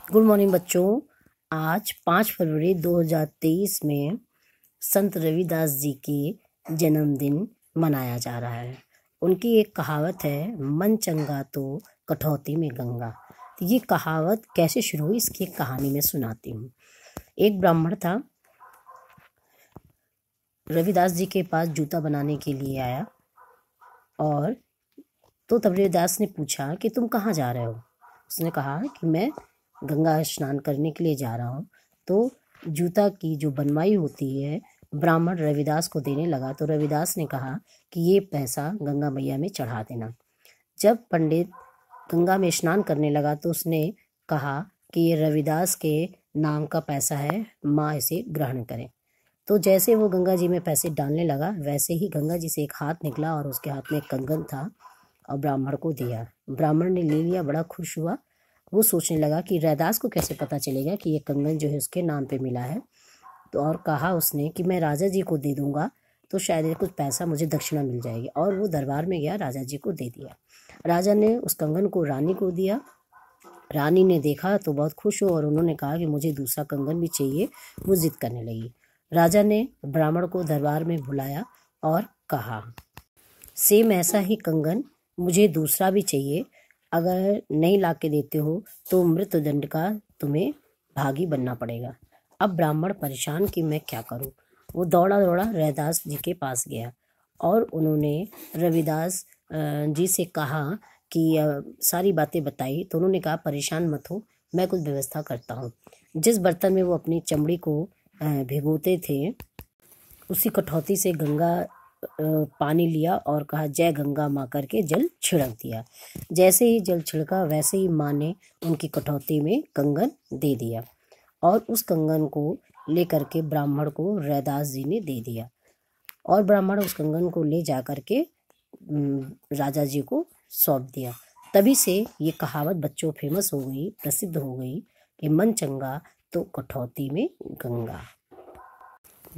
Good morning बच्चों। आज 5 फरवरी 2023 में संत रविदास जी के जन्मदिन मनाया जा रहा है। उनकी एक कहावत है, मन चंगा तो कठौती में गंगा। तो ये कहावत कैसे शुरू हुई, इसकी एक कहानी में सुनाती हूँ। एक ब्राह्मण था, रविदास जी के पास जूता बनाने के लिए आया और तो तब रविदास ने पूछा कि तुम कहाँ जा रहे हो। उसने कहा कि मैं गंगा स्नान करने के लिए जा रहा हूँ। तो जूता की जो बनवाई होती है ब्राह्मण रविदास को देने लगा। तो रविदास ने कहा कि ये पैसा गंगा मैया में चढ़ा देना। जब पंडित गंगा में स्नान करने लगा तो उसने कहा कि ये रविदास के नाम का पैसा है, माँ इसे ग्रहण करें। तो जैसे वो गंगा जी में पैसे डालने लगा, वैसे ही गंगा जी से एक हाथ निकला और उसके हाथ में एक कंगन था और ब्राह्मण को दिया। ब्राह्मण ने ले लिया, बड़ा खुश हुआ। वो सोचने लगा कि रैदास को कैसे पता चलेगा कि ये कंगन जो है उसके नाम पे मिला है। तो और कहा उसने कि मैं राजा जी को दे दूंगा तो शायद कुछ पैसा मुझे दक्षिणा मिल जाएगी। और वो दरबार में गया, राजा जी को दे दिया। राजा ने उस कंगन को रानी को दिया। रानी ने देखा तो बहुत खुश हो और उन्होंने कहा कि मुझे दूसरा कंगन भी चाहिए। वो जिद करने लगी। राजा ने ब्राह्मण को दरबार में बुलाया और कहा, सेम ऐसा ही कंगन मुझे दूसरा भी चाहिए। अगर नहीं ला के देते हो तो मृत्युदंड का तुम्हें भागी बनना पड़ेगा। अब ब्राह्मण परेशान कि मैं क्या करूं। वो दौड़ा दौड़ा रविदास जी के पास गया और उन्होंने रविदास जी से कहा कि सारी बातें बताई। तो उन्होंने कहा, परेशान मत हो, मैं कुछ व्यवस्था करता हूँ। जिस बर्तन में वो अपनी चमड़ी को भिगोते थे, उसी कठौती से गंगा पानी लिया और कहा, जय गंगा माँ करके जल छिड़क दिया। जैसे ही जल छिड़का वैसे ही माँ ने उनकी कठौती में कंगन दे दिया और उस कंगन को लेकर के ब्राह्मण को रैदास जी ने दे दिया। और ब्राह्मण उस कंगन को ले जा कर के राजा जी को सौंप दिया। तभी से ये कहावत बच्चों फेमस हो गई, प्रसिद्ध हो गई कि मन चंगा तो कठौती में गंगा।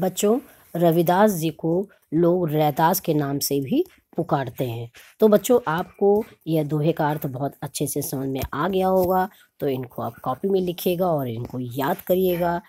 बच्चों, रविदास जी को लोग रैदास के नाम से भी पुकारते हैं। तो बच्चों, आपको यह दोहे का अर्थ बहुत अच्छे से समझ में आ गया होगा। तो इनको आप कॉपी में लिखिएगा और इनको याद करिएगा।